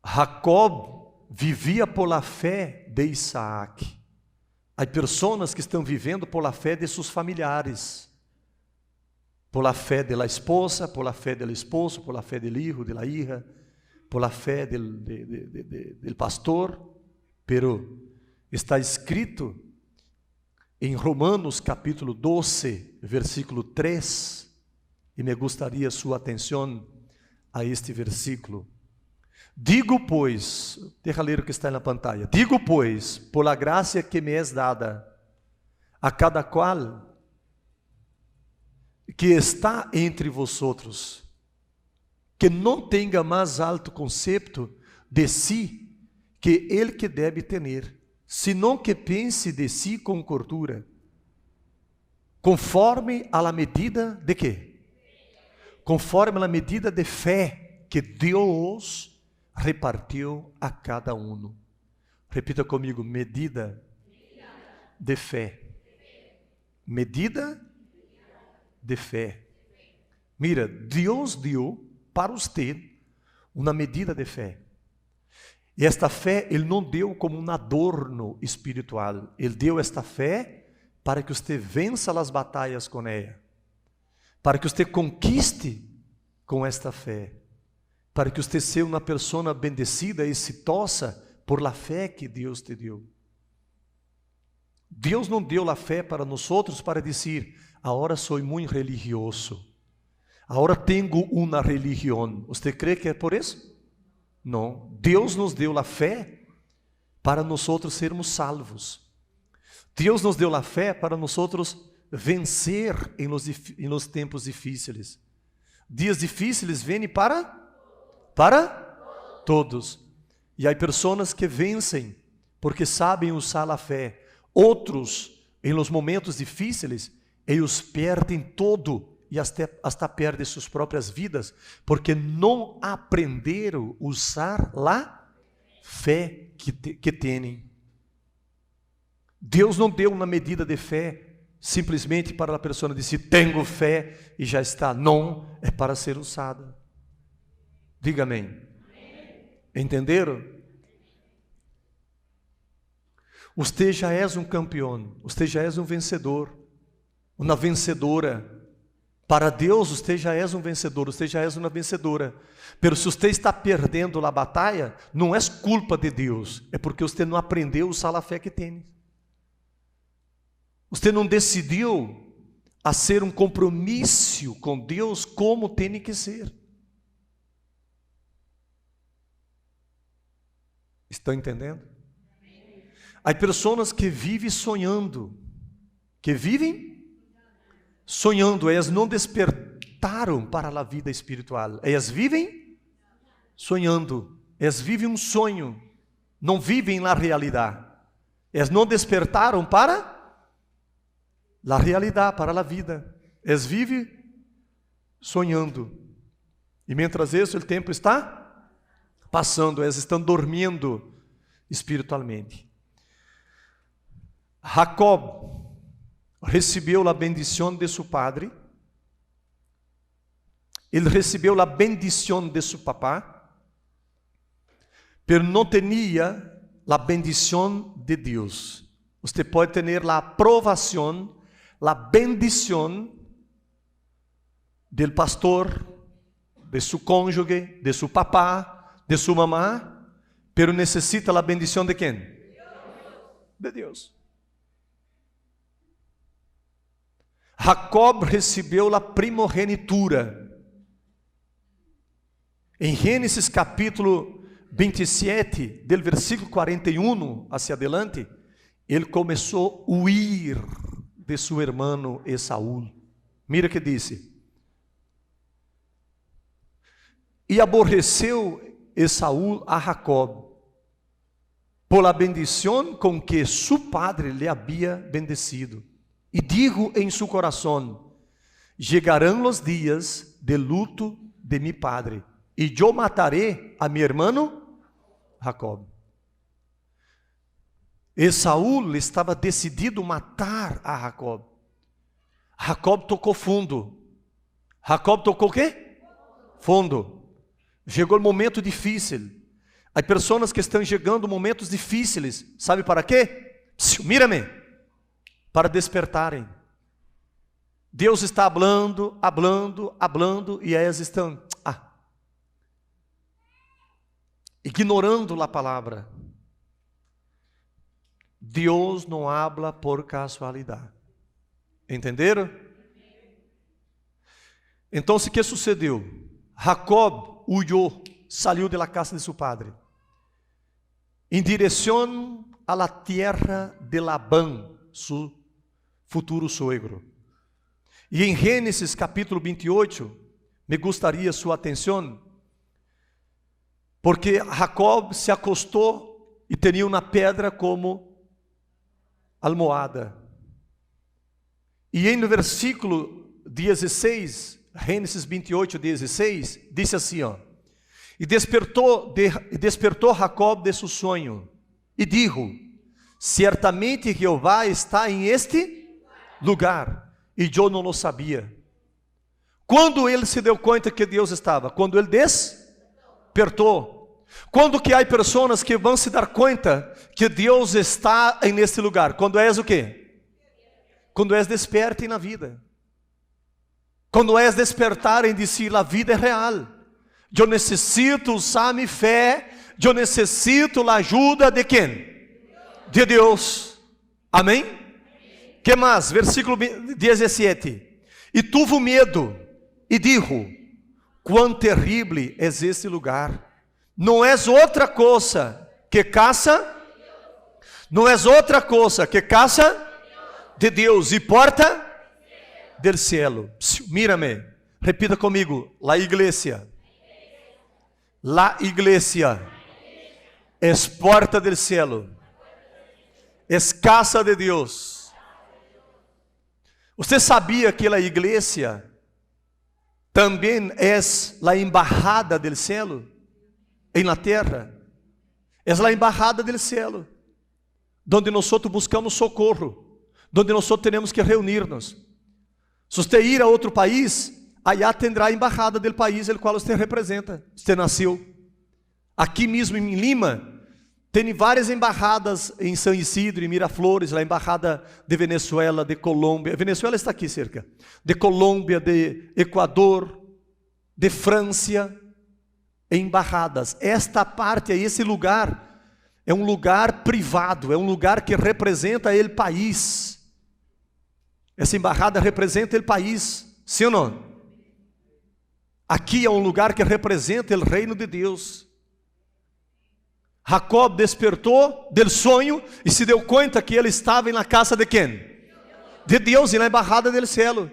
Jacob vivia por la fé de Isaac. Há pessoas que estão vivendo por la fé de seus familiares, por la fé de la esposa, por la fé del esposo, por la fé del hijo, de la hija, por la fé del pastor. Pero está escrito em Romanos capítulo 12, versículo 3, e me gostaria sua atenção a este versículo. Digo, pois, deixa ler o que está na pantalla. Digo, pois, por la gracia que me es dada, a cada qual que está entre vosotros, que não tenha mais alto conceito de si que ele que deve ter, senão que pense de si com cordura, conforme a la medida de quê? Conforme a la medida de fé que Deus repartiu a cada um. Repita comigo: medida de fé. Medida de fé. Mira, Deus deu para você uma medida de fé. E esta fé Ele não deu como um adorno espiritual. Ele deu esta fé para que você vença as batalhas com ela, para que você conquiste com esta fé, para que você seja uma pessoa bendecida e exitosa por la fé que Deus te deu. Deus não deu a fé para nós para dizer: agora sou muito religioso, agora tenho uma religião. Você crê que é por isso? Não. Deus nos deu a fé para nós sermos salvos. Deus nos deu a fé para nós vencer em los tempos difíceis. Dias difíceis vêm para todos. E há pessoas que vencem porque sabem usar a fé. Outros, em los momentos difíceis, eles perdem todo e hasta perdem suas próprias vidas, porque não aprenderam a usar a fé que têm. Deus não deu uma medida de fé simplesmente para a pessoa dizer: tenho fé e já está. Não, é para ser usada. Diga amém. Entenderam? Você já é um campeão, você já é um vencedor, uma vencedora. Para Deus, você já é um vencedor, você já é uma vencedora. Pero se você está perdendo a batalha, não é culpa de Deus, é porque você não aprendeu a usar a fé que tem. Você não decidiu a ser um compromisso com Deus como tem que ser. Estão entendendo? Há pessoas que vivem sonhando, elas não despertaram para a vida espiritual, elas vivem sonhando, elas vivem um sonho, não vivem na realidade, elas não despertaram para a realidade, para a vida, elas vivem sonhando, e mientras isso o tempo está passando, elas estão dormindo espiritualmente. Jacob recebeu a bendição de seu padre, ele recebeu a bendição de seu papá, pero não tinha a bendição de Deus. Você pode ter a aprovação, a bendição do pastor, de seu cônjuge, de seu papá, de sua mamá, pero necessita a bendição de quem? De Deus. Jacob recebeu a primogenitura. Em Gênesis capítulo 27, del versículo 41 hacia adelante, ele começou a huir de seu irmão Esaú. Mira que disse: e aborreceu Esaú a Jacob, por la bendição com que su padre lhe havia bendecido. E digo em seu coração: chegarão os dias de luto de mi padre, e eu mataré a mi hermano Jacob. Esaú estava decidido a matar a Jacob. Jacob tocou fundo. Jacob tocou o quê? Fundo. Chegou o momento difícil. Há pessoas que estão chegando momentos difíceis, sabe para quê? Mírame, para despertarem. Deus está hablando, e elas estão ignorando a palavra. Deus não habla por casualidade. Entenderam? Então, o que sucedeu? Jacob huyó, saiu da casa de seu padre, em direção a la tierra de Labán, seu futuro suegro. E em Gênesis capítulo 28, me gostaria sua atenção, porque Jacob se acostou e tinha uma pedra como almohada. E em no versículo 16, Gênesis 28, 16, diz assim, e despertou Jacob de seu sonho, e dijo, certamente Jeová está em este lugar, e eu não lo sabia. Quando ele se deu conta que Deus estava? Quando ele despertou. Quando que há pessoas que vão se dar conta que Deus está neste lugar? Quando és o quê? Quando és desperto na vida. Quando és despertar em si, a vida é real. Eu necessito usar minha fé, eu necessito a ajuda de quem? De Deus. Amém? Que mais? Versículo 17. E tuvo medo, e dijo, quão terrível é este lugar. Não és outra coisa que casa, não és outra coisa que casa de Deus e porta del cielo. Mírame, repita comigo, la iglesia es porta del cielo, es casa de Deus. Você sabia que a igreja também é a embajada del cielo em la terra? É a embajada del cielo, donde nós buscamos socorro, donde nós temos que reunir-nos. Se você ir a outro país, allá terá a embajada del país el qual você representa. Você nasceu. Aqui mesmo em Lima, tem várias embajadas em São Isidro, em Miraflores, a embajada de Venezuela, de Colômbia. Venezuela está aqui cerca. De Colômbia, de Equador, de França, embajadas. Esta parte, esse lugar, é um lugar privado, é um lugar que representa o país. Essa embajada representa o país, sim ou não? Aqui é um lugar que representa o reino de Deus. Jacob despertou del sonho e se deu conta que ele estava na casa de quem? De Deus, e na embajada del cielo.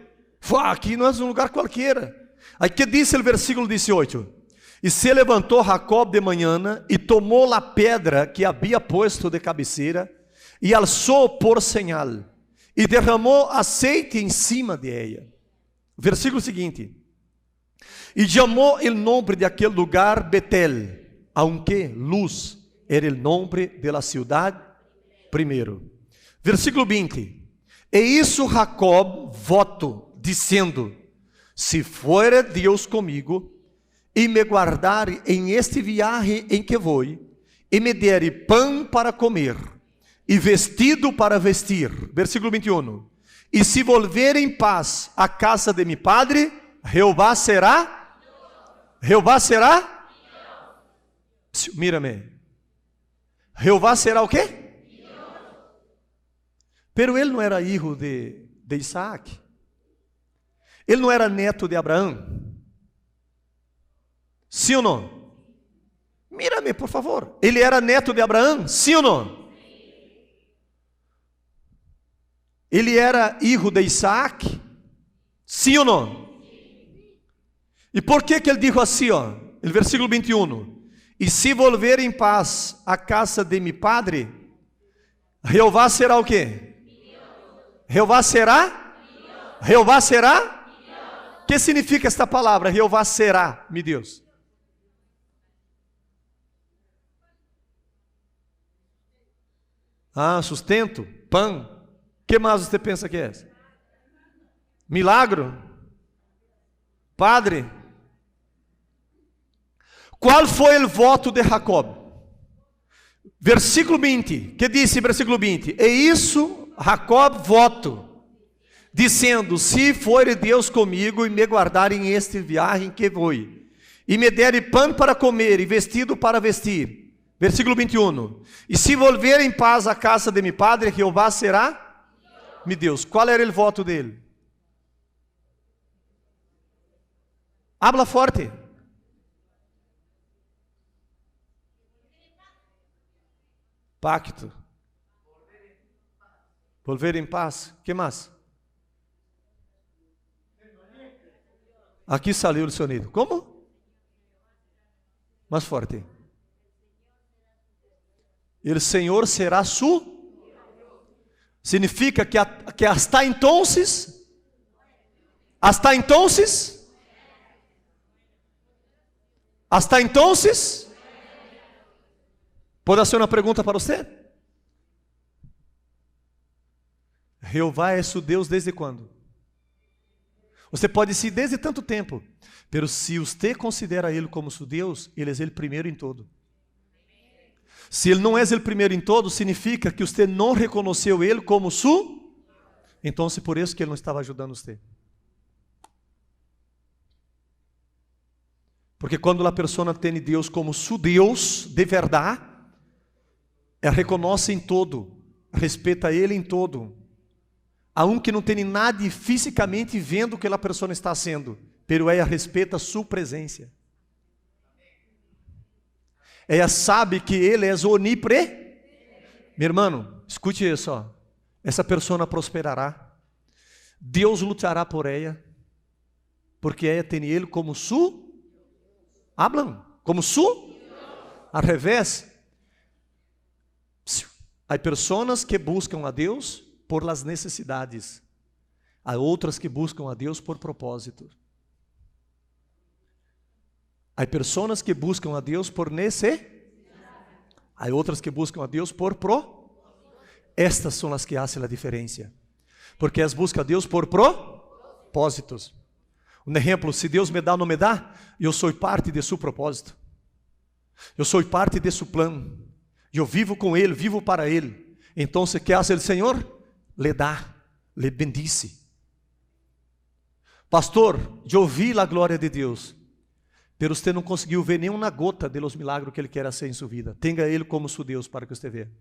Aqui não é um lugar qualquer. Aí que diz o versículo 18? E se levantou Jacob de manhã e tomou a pedra que havia posto de cabeceira e alçou por señal e derramou azeite em cima de ella. Versículo seguinte. E chamou o nome de aquele lugar Betel, aunque luz era o nome de la ciudad primeiro. Versículo 20. E isso Jacob voto, dizendo, se for Deus comigo, e me guardar em este viaje em que vou, e me der pão para comer, e vestido para vestir. Versículo 21. E se volver em paz à casa de mi padre, Jeová será? Jeová será? Mírame. Jeová será o quê? Pero ele não era filho de Isaac. Ele não era neto de Abraão. Sim ou não? Mírame, por favor. Ele era neto de Abraão? Sim ou não? Ele era filho de Isaac? Sim ou não? E por que ele disse assim, no versículo 21? E se volver em paz à casa de mi padre, Jeová será o quê? Jeová será? Jeová será? O que significa esta palavra? Jeová será, meu Deus. Sustento, pão. O que mais você pensa que é? Milagro? Padre? Qual foi o voto de Jacob? Versículo 20, que disse versículo 20? E isso Jacob voto, dizendo, se for Deus comigo e me guardarem este viagem que vou, e me derem pão para comer e vestido para vestir. Versículo 21, e se volver em paz à casa de meu padre, Jeová será meu Deus. Qual era o voto dele? Habla forte. Pacto. Volver em paz. Que mais? Aqui saiu o sonido. Como? Mais forte. O Senhor será su. Significa que hasta entonces, pode ser uma pergunta para você? Jeová é seu Deus desde quando? Você pode dizer desde tanto tempo, mas se você considera Ele como seu Deus, Ele é o primeiro em todo. Se Ele não é o primeiro em todo, significa que você não reconheceu Ele como su. Então, por isso que Ele não estava ajudando você. Porque quando a pessoa tem Deus como su Deus, de verdade, ela reconhece em todo, respeita Ele em todo, aunque não tenha nada fisicamente vendo o que a pessoa está sendo, pero ela respeita sua presença. Ela sabe que Ele é onipre. Meu irmão, escute isso, ó. Essa pessoa prosperará, Deus lutará por ela, porque ela tem Ele como su. Hablam, como su. Ao revés, há pessoas que buscam a Deus por las necessidades, há outras que buscam a Deus por propósito. Há pessoas que buscam a Deus por necessidade, há outras que buscam a Deus por Estas são as que fazem a diferença, porque as buscam a Deus por propósitos. Um exemplo, se Deus me dá ou não me dá, eu sou parte de seu propósito, eu sou parte de seu plano, eu vivo com Ele, vivo para Ele. Então, o que faz o Senhor? Le dá, le bendice. Pastor, eu vi a glória de Deus, mas você não conseguiu ver nenhuma gota de los milagros que Ele quer fazer em sua vida. Tenha Ele como seu Deus para que você veja.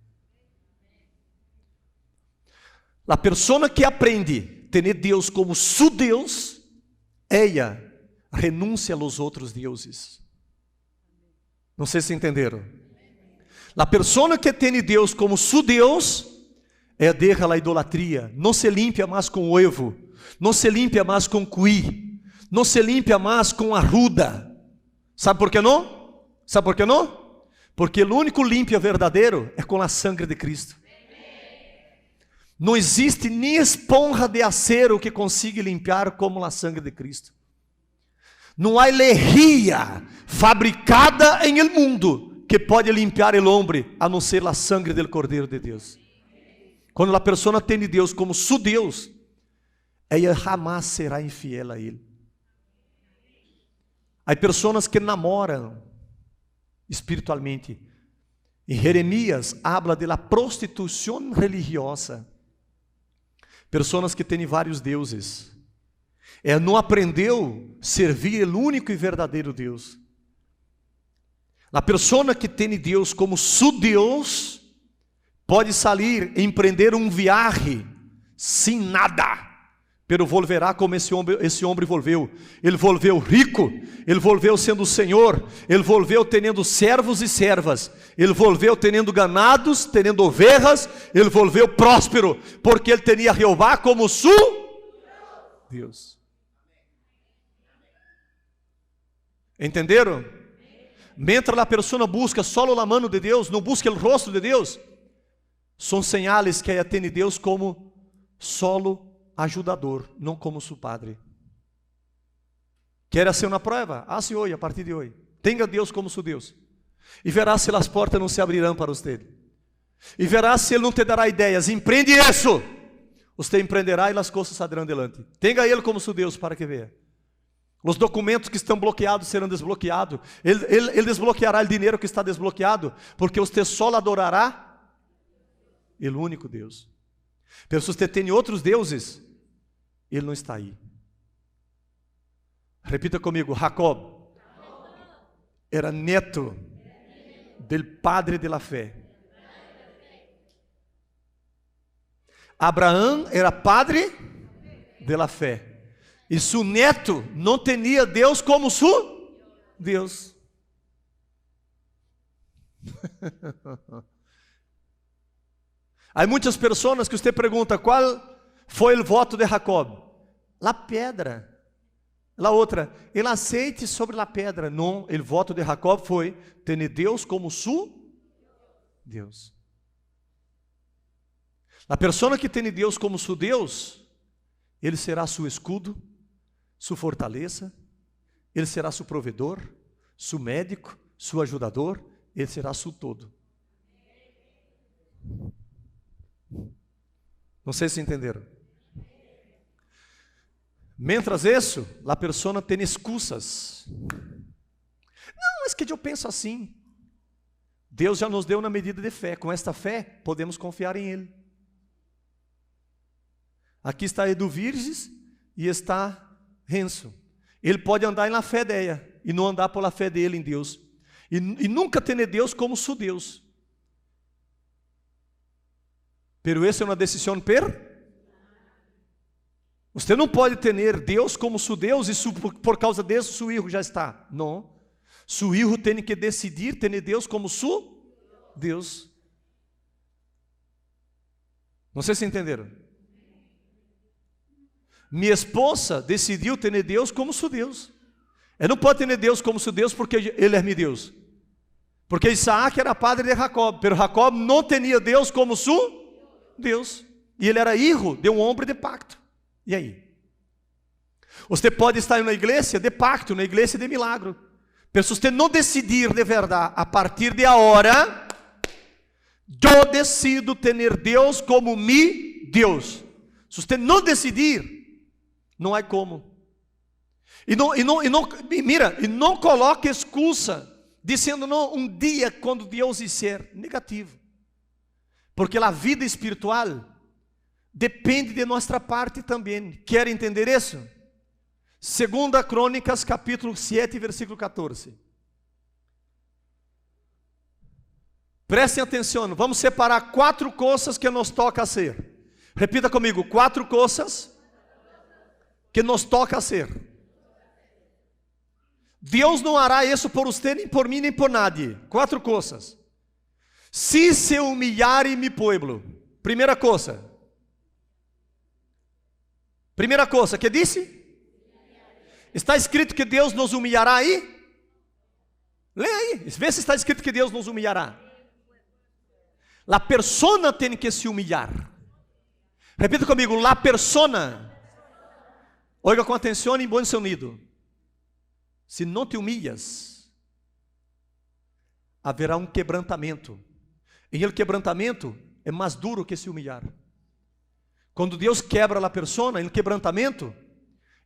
A pessoa que aprende a ter Deus como seu Deus, ela renuncia aos outros deuses. Não sei se entenderam. A pessoa que tem Deus como seu Deus, deixa a idolatria, não se limpia mais com ovo, não se limpia mais com cuí, não se limpia mais com arruda. Sabe por que não? Sabe por que não? Porque o único limpio verdadeiro é com a sangue de Cristo. Não existe nem esponja de acero que consiga limpar como a sangue de Cristo. Não há lejía fabricada em el mundo que pode limpar o homem, a não ser a sangue do Cordeiro de Deus. Quando a pessoa tem Deus como seu Deus, ela jamais será infiel a Ele. Há pessoas que namoram espiritualmente. Em Jeremias, habla de la prostituição religiosa. Pessoas que têm vários deuses. Ela não aprendeu a servir o único e verdadeiro Deus. A pessoa que tem Deus como seu Deus, pode sair e empreender um viagem sem nada, pero volverá como esse homem volveu. Ele volveu rico, ele volveu sendo o Senhor, ele volveu tendo servos e servas, ele volveu tendo ganados, tendo ovelhas, ele volveu próspero, porque ele tinha Jeová como seu Deus. Entenderam? Mientras a pessoa busca solo a mano de Deus, não busca o rosto de Deus, são señales que ela tem Deus como solo ajudador, não como seu Padre. Quer ser uma prova? Hace hoje, a partir de hoje. Tenha Deus como seu Deus. E verá se as portas não se abrirão para você. E verá se Ele não te dará ideias. Empreende isso. Você empreenderá e as coisas sairão adelante. Tenha Ele como seu Deus para que veja. Os documentos que estão bloqueados serão desbloqueados. Ele desbloqueará o dinheiro que está desbloqueado, porque você só adorará o único Deus. Mas se você tem outros deuses, ele não está aí. Repita comigo: Jacob era neto del padre de la fé. Abraão era padre de la fé. E seu neto não tinha Deus como seu Deus. Há muitas pessoas que você pergunta: qual foi o voto de Jacob? La pedra. La outra, ele aceite sobre a pedra. Não, o voto de Jacob foi ter Deus como seu Deus. A pessoa que tem Deus como seu Deus, ele será seu escudo, sua fortaleza, ele será seu provedor, seu médico, seu ajudador, ele será seu todo. Não sei se entenderam. Mientras isso, a pessoa tem excusas. Não, é que eu penso assim. Deus já nos deu uma medida de fé. Com esta fé, podemos confiar em Ele. Aqui está Edu Virges e está Renzo. Ele pode andar na fé dela e não andar pela fé dele em Deus. E nunca ter Deus como seu Deus. Pero essa é uma decisão Você não pode ter Deus como seu Deus e por causa disso seu filho já está. Não. Seu filho tem que decidir ter Deus como seu Deus. Não sei se entenderam. Minha esposa decidiu ter Deus como seu Deus. Ele não pode ter Deus como seu Deus porque ele é meu Deus. Porque Isaac era padre de Jacob, mas Jacob não tinha Deus como seu Deus. E ele era filho de um homem de pacto. E aí? Você pode estar na igreja de pacto, na igreja de milagre. Mas se você não decidir de verdade, a partir de agora, eu decido ter Deus como mi Deus. Se você não decidir, não há como. E não coloque excusa, dizendo não, um dia quando Deus disser, negativo. Porque a vida espiritual depende de nossa parte também. Quer entender isso? 2 Crônicas, capítulo 7, versículo 14. Prestem atenção, vamos separar 4 coisas que nos toca ser. Repita comigo: 4 coisas que nos toca ser. Deus não hará isso por você, nem por mim, nem por nadie. 4 coisas. Se se humilhare mi pueblo. Primeira coisa, que disse? Está escrito que Deus nos humilhará aí? Leia aí, vê se está escrito que Deus nos humilhará. A persona tem que se humilhar. Repita comigo: la persona. Oiga com atenção e bom sonido. Se não te humilhas, haverá um quebrantamento. E o quebrantamento é mais duro que se humilhar. Quando Deus quebra a persona, no quebrantamento,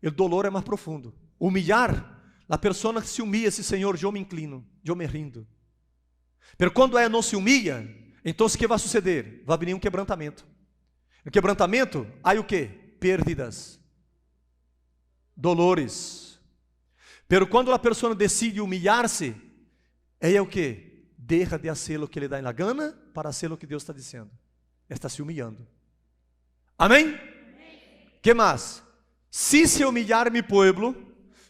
o dolor é mais profundo. Humilhar, a persona que se humilha, esse Senhor, eu me inclino, eu me rindo. Mas quando ela não se humilha, então o que vai suceder? Vai vir um quebrantamento. No quebrantamento, há o que? Pérdidas, dolores. Mas quando a pessoa decide humilhar-se, é o que? Deixa de fazer o que lhe dá na gana para fazer o que Deus está dizendo. Está se humilhando. Amém? Que mais? Si se humilhar mi pueblo,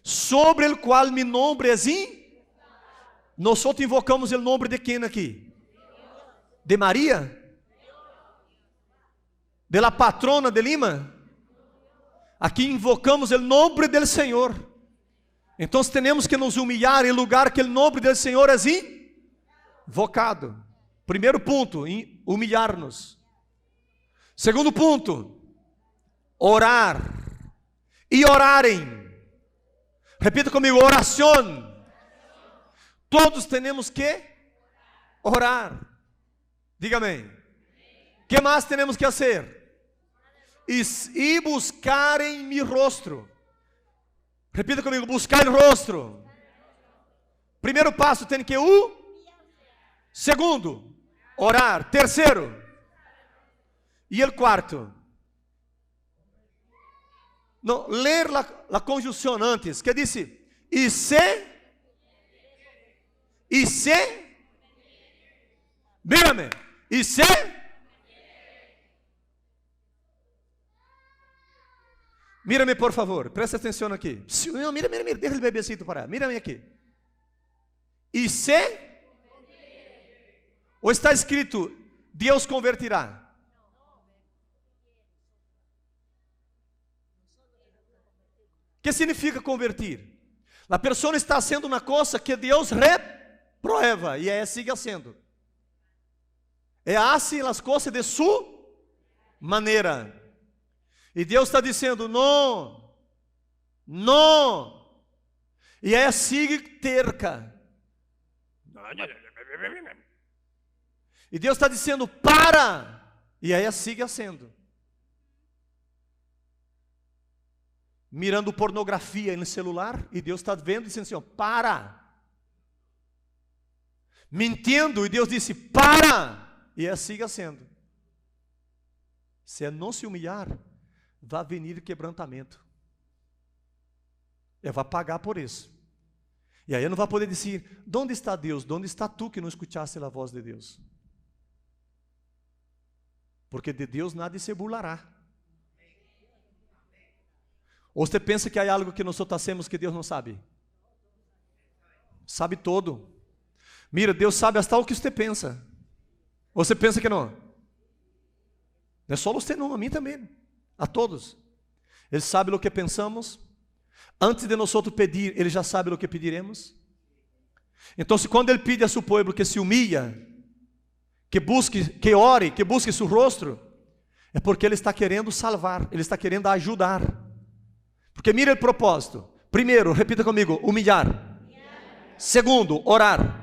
sobre el cual mi nombre es nós invocamos o nome de quem aqui? De Maria? De la patrona de Lima? Aqui invocamos o nome del Senhor. Então temos que nos humilhar em lugar que o nome del Senhor é invocado. Primeiro ponto, humilhar-nos. Segundo ponto, orar. E orarem. Repita comigo: oração. Todos temos que orar. Diga amém. Que mais temos que fazer? E buscarem mi rostro. Repita comigo, buscar o rosto. Primeiro passo tem que segundo, orar. Terceiro. E o quarto? Não, ler a conjunção antes, que disse, e se, mírame, e se, mírame por favor, presta atenção aqui. Não, mira, deixa o bebecito parar, mírame aqui. E se, ou está escrito, Deus convertirá? O que significa convertir? A pessoa está fazendo uma coisa que Deus reprova, e sigue sendo. Hace as coisas de sua maneira. E Deus está dizendo, não, não. E sigue terca. E Deus está dizendo, para. E sigue sendo. Mirando pornografia no celular, e Deus está vendo e dizendo assim, para. Mentindo, e Deus disse, para. E siga sendo. Se não se humilhar, vai vir quebrantamento. Vai pagar por isso. E aí não vai poder dizer, onde está Deus? Onde está tu que não escutaste a voz de Deus? Porque de Deus nada se burlará. Ou você pensa que há algo que nós fazemos que Deus não sabe? Sabe todo. Mira, Deus sabe até o que você pensa. Ou você pensa que não? Não é só você não, a mim também. A todos. Ele sabe o que pensamos. Antes de nós pedir, Ele já sabe o que pediremos. Então, quando Ele pede a seu povo que se humilha, que busque, que ore, que busque seu rosto, é porque Ele está querendo salvar, Ele está querendo ajudar. Porque mira o propósito. Primeiro, repita comigo, humilhar. Segundo, orar.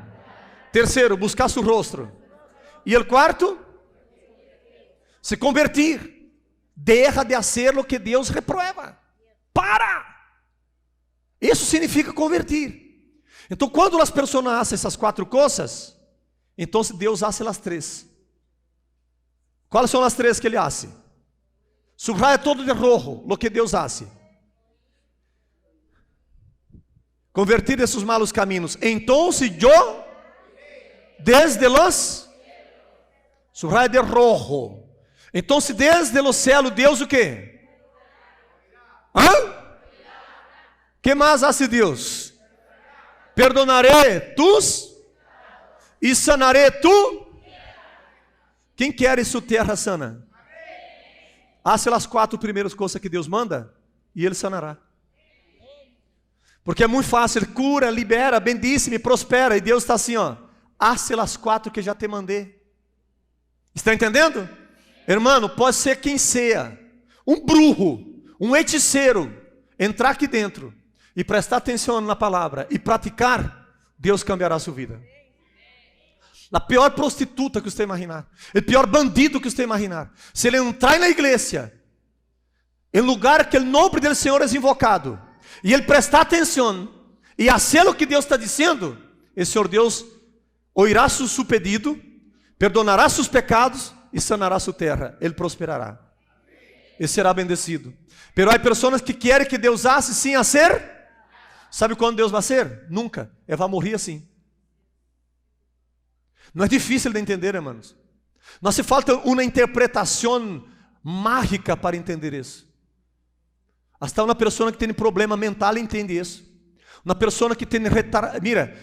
Terceiro, buscar seu rosto. E o quarto, se convertir. Deja de hacer lo que Deus reprova. Para! Isso significa convertir. Então, quando as pessoas fazem essas quatro coisas, então Deus hace as três. Quais são as três que Ele hace? Subraya todo de rojo lo que Deus hace. Convertir esses malos caminhos. Então, eu, desde los, subraya de rojo. Então, desde o céu, Deus o quê? Que mais hace Deus? Perdonaré tus e sanaré tu. Quem quer sua terra sana? Hace as quatro primeiras coisas que Deus manda e Ele sanará. Porque é muito fácil, cura, libera, bendice, me prospera. E Deus está assim, hace as quatro que já te mandei. Está entendendo? Irmão, pode ser quem seja, um bruxo, um hechiceiro, entrar aqui dentro e prestar atenção na palavra e praticar, Deus cambiará a sua vida. A pior prostituta que você imaginar, o pior bandido que você imaginar, se ele entrar na igreja, em lugar que o nome do Senhor é invocado, e ele prestar atenção e fazer o que Deus está dizendo, o Senhor Deus ouvirá seu pedido, perdonará seus pecados e sanará sua terra. Ele prosperará e será bendecido. Pero há pessoas que querem que Deus haça sem fazer. Sabe quando Deus vai ser? Nunca. Ele vai morrer assim. Não é difícil de entender, irmãos. Não hace falta uma interpretação mágica para entender isso. Hasta uma pessoa que tem problema mental entende isso. Uma pessoa que tem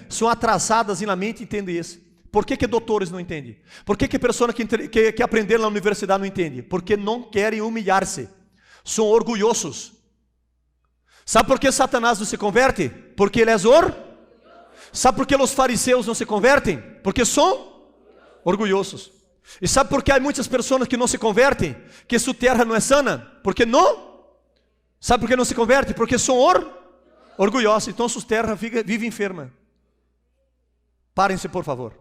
são atrasadas na mente entende isso. Por que doutores não entendem? Por que pessoas que aprenderam na universidade não entendem? Porque não querem humilhar-se. São orgulhosos. Sabe por que Satanás não se converte? Porque ele é Sabe por que os fariseus não se convertem? Porque são orgulhosos. E sabe por que há muitas pessoas que não se convertem? Que sua terra não é sana? Porque não. Sabe por que não se converte? Porque são orgulhosos. Então sua terra vive enferma. Parem-se, por favor.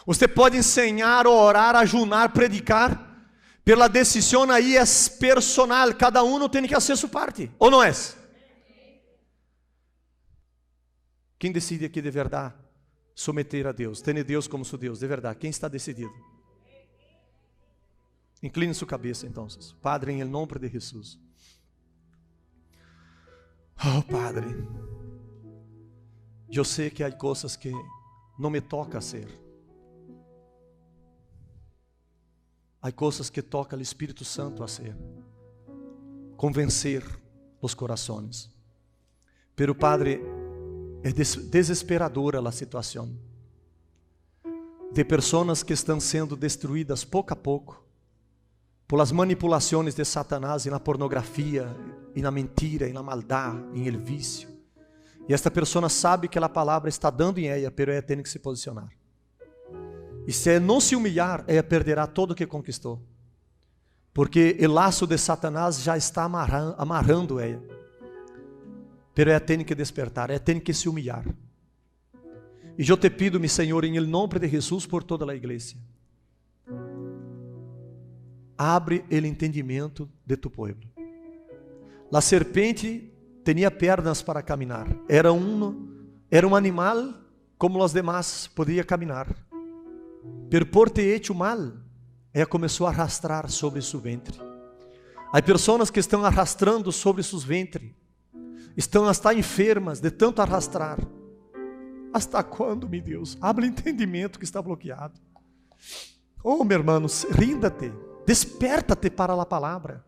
Você pode ensinar, orar, ajunar, predicar, Pela decisão aí é personal, cada um tem que fazer sua parte, ou não é? Quem decide aqui de verdade submeter a Deus, ter Deus como seu Deus, de verdade, quem está decidido? Incline sua cabeça então, Padre, em nome de Jesus. Oh Padre, eu sei que há coisas que não me toca fazer. Há coisas que toca o Espírito Santo a fazer, convencer os corações. Pero Padre, é desesperadora a situação de pessoas que estão sendo destruídas pouco a pouco por as manipulações de Satanás e na pornografia, e na mentira, e na maldade, e no vício. E esta pessoa sabe que a palavra está dando em ela, pero ela tem que se posicionar. E se ela não se humilhar, ela perderá todo o que conquistou. Porque o laço de Satanás já está amarrando ela. Pero ela tem que despertar, ela tem que se humilhar. E eu te pido, meu Senhor, em nome de Jesus, por toda a igreja, abre o entendimento de tu povo. A serpente tinha pernas para caminhar. Era um animal como os demais, podia caminhar. Pero por ter hecho mal, ela começou a arrastrar sobre seu ventre. Há pessoas que estão arrastrando sobre seus ventres. Estão hasta enfermas de tanto arrastrar. Hasta quando, meu Deus? Abre o entendimento que está bloqueado. Oh, meu irmão, rinda-te. Desperta-te para a palavra.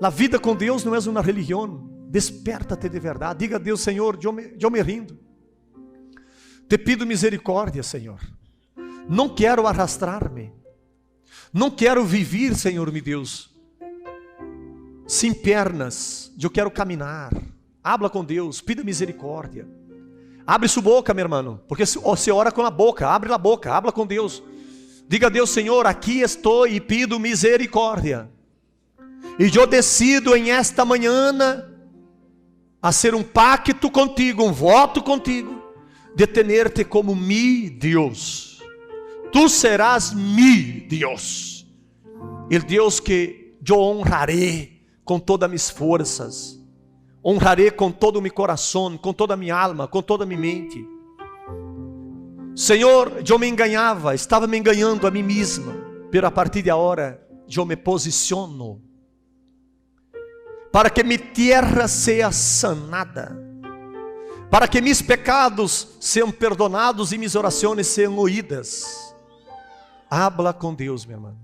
A vida com Deus não é uma religião. Desperta-te de verdade. Diga a Deus, Senhor, eu me rindo. Te pido misericórdia, Senhor. Não quero arrastrar-me. Não quero viver, Senhor, meu Deus, sem pernas. Eu quero caminhar. Habla com Deus, pida misericórdia. Abre sua boca, meu irmão, porque você ora com a boca. Abre a boca, habla com Deus. Diga a Deus, Senhor, aqui estou e pido misericórdia. E eu decido em esta manhã a ser um pacto contigo, um voto contigo, de tener-te como mi Deus. Tu serás mi Deus. O Deus que eu honrarei com todas minhas forças. Honrarei com todo o meu coração, com toda a minha alma, com toda a minha mente. Senhor, eu me enganava, estava me enganando a mim mesma, pero a partir de agora, eu me posiciono, para que minha terra seja sanada, para que meus pecados sejam perdonados e minhas orações sejam ouídas. Habla com Deus, meu irmão,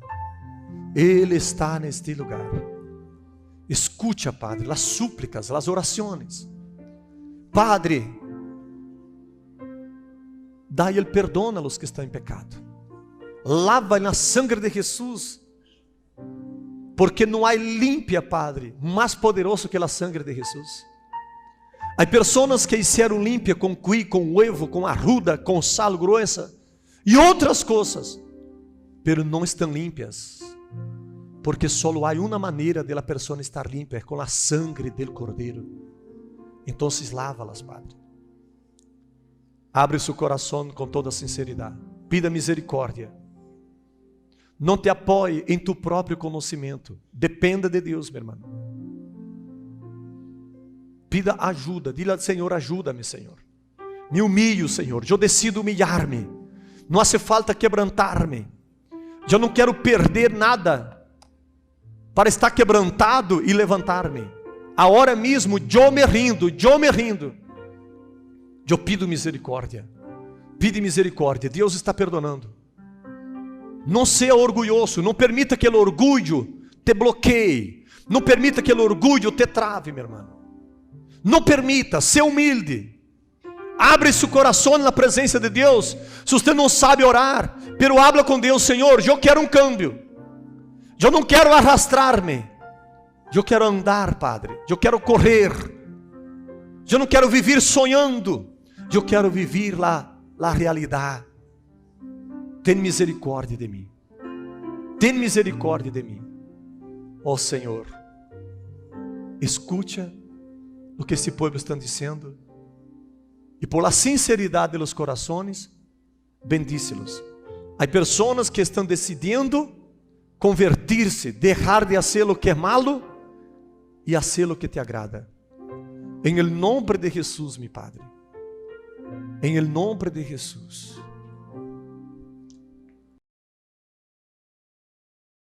Ele está neste lugar. Escucha, Padre, as súplicas, as orações. Padre, dá-lhe perdão a los que estão em pecado. Lava na sangue de Jesus. Porque não há limpia, Padre, mais poderoso que a sangue de Jesus. Há pessoas que hicieron limpia com cuí, com huevo, com arruda, com sal grossa e outras coisas, pero não estão limpias. Porque só há uma maneira de la pessoa estar limpa, é com a sangre del Cordeiro. Então, lávalas, Padre. Abre seu coração com toda sinceridade. Pida misericórdia. Não te apoie em tu próprio conhecimento. Dependa de Deus, meu irmão. Pida ajuda. Diga ao Senhor, ajuda-me, Senhor. Me humilho, Senhor. Eu decido humilhar-me. Não hace falta quebrantar-me. Eu não quero perder nada para estar quebrantado e levantar-me. Agora mesmo, eu me rindo. Eu pido misericórdia. Pide misericórdia. Deus está perdonando. Não seja orgulhoso. Não permita que o orgulho te bloqueie. Não permita que o orgulho te trave, meu irmão. Não permita. Seja humilde. Abre seu coração na presença de Deus. Se você não sabe orar, pero habla com Deus, Senhor, eu quero um câmbio. Eu não quero arrastrar-me. Eu quero andar, Padre. Eu quero correr. Eu não quero viver sonhando. Eu quero viver a realidade. Tem misericórdia de mim. Tem misericórdia de mim. Ó Senhor, escucha o que esse povo está dizendo. E por la sinceridade dos corações, bendícelos. Há pessoas que estão decidindo convertir-se, deixar de fazer o que é malo e fazer o que te agrada. Em el nombre de Jesus, mi Padre. Em el nombre de Jesus.